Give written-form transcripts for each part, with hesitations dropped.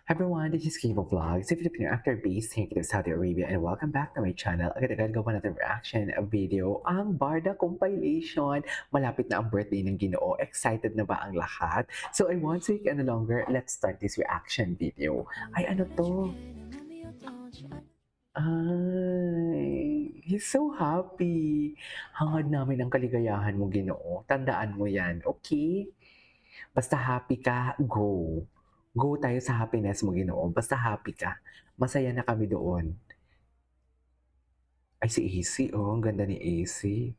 Everyone, this is Kibo Vlogs, a Filipino actor based here in Saudi Arabia, and welcome back to my channel. Agad-agad gawa natin reaction video, ang Barda compilation. Malapit na ang birthday ng Ginoo. Excited na ba ang lahat? So I won't take any longer. Let's start this reaction video. Ay, ano to? Ay, he's so happy. Hangad namin ang kaligayahan mo, Ginoo. Tandaan mo yan, okay? Basta happy ka, go. Go tayo sa happiness mo, Ginoo. Basta happy ka. Masaya na kami doon. Ay, si AC, oh. Ang ganda ni AC.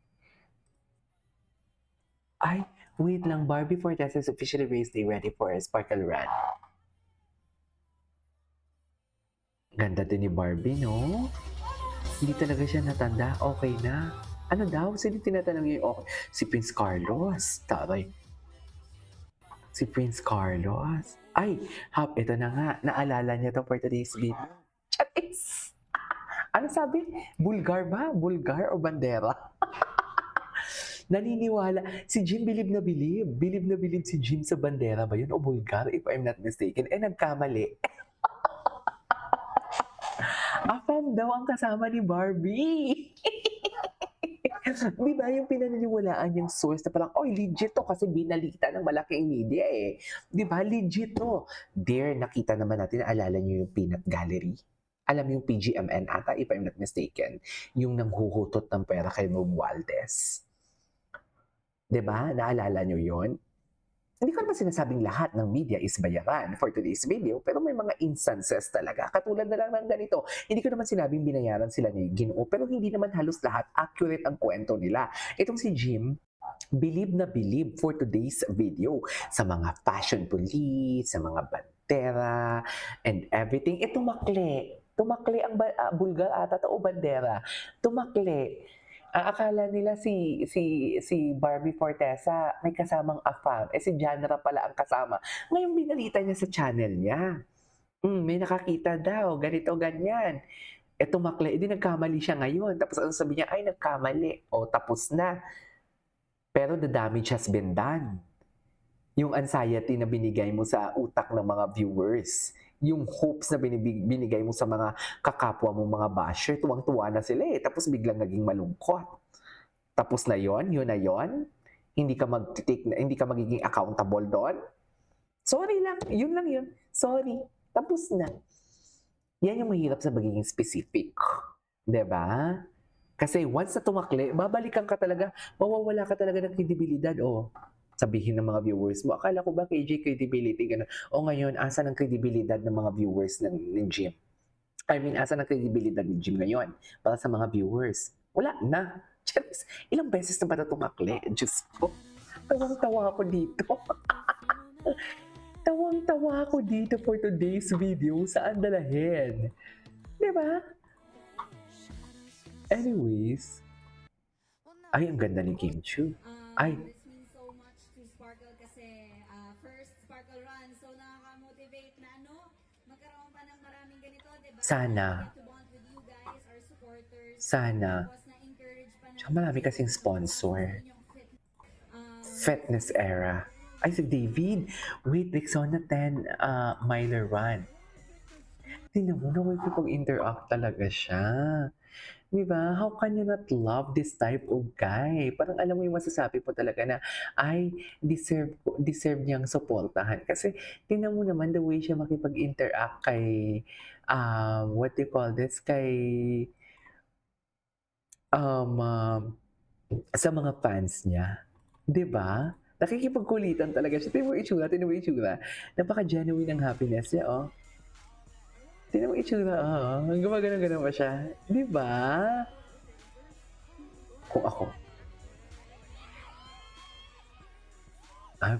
Ay, wait lang. Barbie Fortes is officially race day ready for a sparkle run. Ganda din ni Barbie, no? Hindi talaga siya natanda. Okay na. Ano daw? Sino tinatanong niya yung okay? Si Prince Carlos. Taray. Si Prince Carlos. Ay, hap, ito na nga. Naalala niya to for today's video. Charis! Ano sabi? Bulgar ba? Bulgar o bandera? Naniniwala. Si Jim bilib na bilib. Bilib na bilib si Jim sa bandera ba yun? O Bulgar, if I'm not mistaken. Eh, nagkamali. Afam daw ang kasama ni Barbie. Di ba yung pinaniniwalaan yung source na parang, oy, legit to kasi binalita ng malaking media eh. Di ba? Legit to. There, nakita naman natin, alala niyo yung Peanut Gallery? Alam mo yung PGMN ata, if I'm not mistaken. Yung nanghuhutot ng pera kay Romualdez. Di ba? Naalala niyo yon? Hindi ko naman sinasabing lahat ng media is bayaran for today's video, pero may mga instances talaga. Katulad na lang ng ganito. Hindi ko naman sinabing binayaran sila ni Ginoo, pero hindi naman halos lahat accurate ang kwento nila. Itong si Jim, believe na believe for today's video sa mga fashion police, sa mga bandera, and everything. Tumakli. Tumakli ang Bulgar ata o bandera. Tumakli. Akala nila si Barbie Fortesa may kasamang AFAM, si Janra pala ang kasama. Ngayon binalita niya sa channel niya. May nakakita daw, ganito, ganyan. Tumakli, edi nagkamali siya ngayon. Tapos ang sabi niya, ay nagkamali. O tapos na. Pero the damage has been done. Yung anxiety na binigay mo sa utak ng mga viewers, yung hopes na binigay mo sa mga kakapwa mong mga basher, tuwang-tuwa na sila eh. Tapos biglang naging malungkot. Tapos na yon, yun na yon. Hindi ka hindi ka magiging accountable doon. Sorry lang, yun lang yun. Sorry, tapos na. Yan yung mahirap sa magiging specific. 'Di ba? Kasi once na tumakli, babalikan ka talaga, mawawala ka talaga ng kredibilidad. O, sabihin ng mga viewers mo, akala ko ba KJ credibility, gano'n. O ngayon, asa ng kredibilidad ng mga viewers ng Jim? I mean, asa ng kredibilidad ni Jim ngayon para sa mga viewers? Wala na. Charis, ilang beses na ba na tumakli? Diyos ko, tawang-tawa ako dito. Tawang-tawa ako dito for today's video. Saan dalahin? Diba? Anyways, ay, ang ganda ni Kim Chu. Ay, This means so much to Sparkle kasi first Sparkle run. So nakaka-motivate na magkaroon pa ng maraming ganito, diba? sana. To bond with you guys, our supporters. Sana. Tapos na-encourage pa Tsaka marami kasing sponsor. Fitness era. Ay, si David. Wait, Rexona 10 miler run. Tingnan mo, nakikipag-interact talaga siya. Diba? How can you not love this type of guy? Parang alam mo yung masasabi po talaga na, ay, deserve niyang suportahan. Kasi, tingnan mo naman the way siya makipag-interact kay, what do you call this? Kay, um, um, sa mga fans niya. Diba? Nakikipagkulitan talaga siya. Tingnan mo yung itsura. Napaka-genuine ng happiness niya, oh. Tingnan mo yung itsura, oh. Gumagano-gano pa siya. Diba? Kung ako,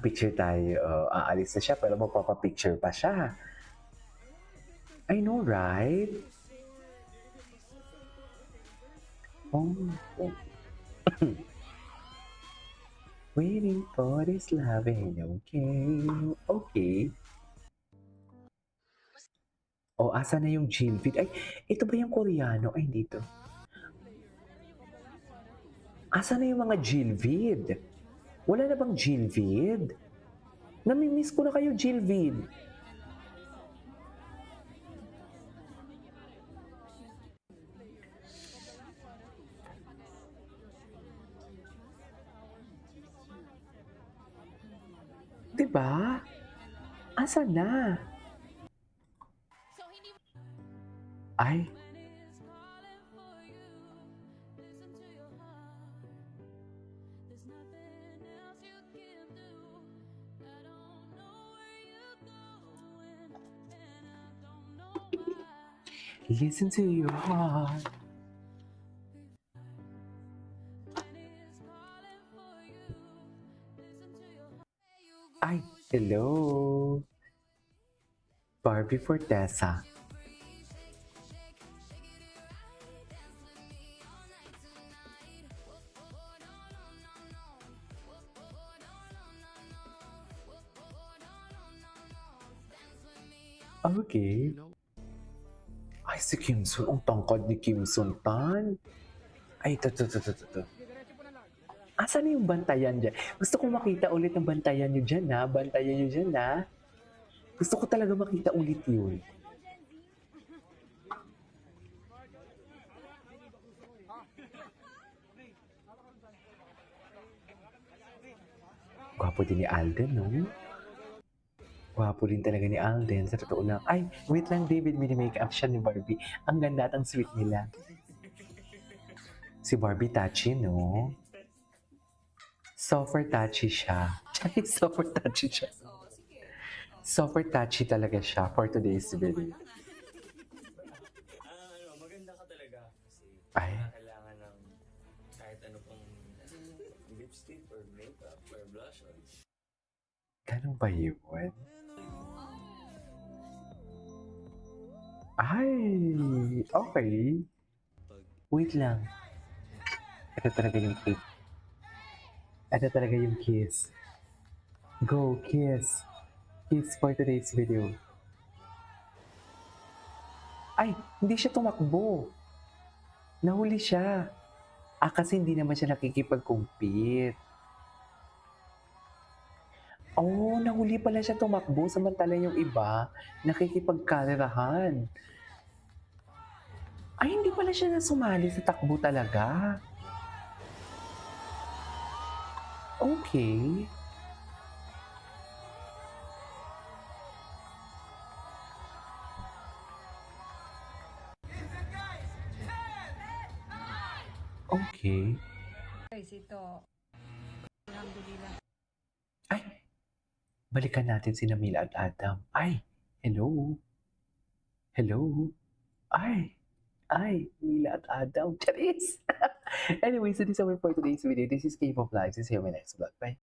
picture tayo. Aalis na siya pero magpapapicture pa siya. I know, right? Oh. Waiting for this loving, okay? Okay. O, asa na yung Jilvid? Ay, ito ba yung Koreano? Ay, dito. Asa na yung mga Jilvid? Wala na bang Jilvid? Namimiss ko na kayo, Jilvid. 'Di ba? Asan na? Ay, listen to your heart. Ay, hello. Barbie Fortesa. Okay. Ay, si Kim Sun. Ang tangkad ni Kim Sun Tan. Ay, ito. Asan na yung bantayan dyan? Gusto kong makita ulit ang bantayan nyo dyan, ha? Bantayan nyo dyan, ha? Gusto ko talaga makita ulit yun. Gwapo din ni Alden, no? Gwapo din talaga ni Alden, sa totoo lang. Ay, wait lang, David, mini-makeup siya ni Barbie. Ang ganda at ang sweet nila. Si Barbie touchy, no? Super touchy siya. Super touchy siya. Super touchy talaga siya for today's video. Maganda ka talaga kasi Ay, kailangan ng kahit ano pang lipstick or makeup or blush on. ganun ba yun? Ay, okay. Wait lang. Ito talaga yung kiss. Ito talaga yung kiss. Go, kiss. Kiss for today's video. Ay, hindi siya tumakbo. Nahuli siya. Kasi hindi naman siya nakikipag-compete. Oh, nahuli pala siya tumakbo samantala yung iba nakikipagkalerahan. Ay, hindi pala siya nasumali sa takbo talaga. Okay. Okay. Guys, ito. Alhamdulillah. Ay, balikan natin si Namila at Adam. Ay, hello. Hello. Ay, Mila at Adam. Charis! Anyway, so this is our for today's video. This is K-Pop Live. See you in my next vlog. Bye.